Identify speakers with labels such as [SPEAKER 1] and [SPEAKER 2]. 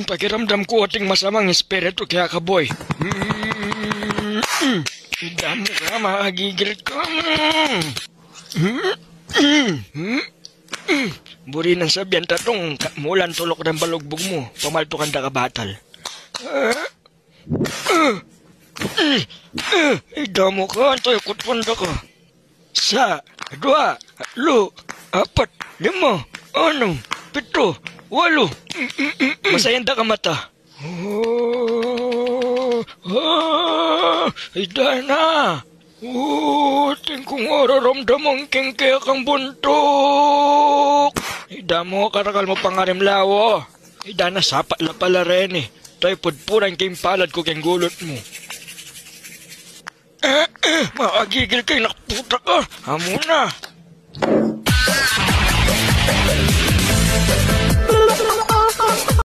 [SPEAKER 1] Pakiramdam ko ating masamang espiritu kaya ka, boy. Damo ka, makagigil ka. Buri ng sabihan tatong mulan tulok ng balugbog mo. Pamaltukan da ka batal. Damo ka, antoy kutpanda ka. 1, 2, 3, 4, 5, 6, 7, 8. Masayanda ka mata. Idana. Tingkong oraramdamang kengkaya kang buntok. Idamo karakal mo pangarim lawo. Idana sapat la pala rin eh. To'y pudpuran kayong palad ko kayong gulot mo. Makagigil kayo, nakputa ka. Amo na.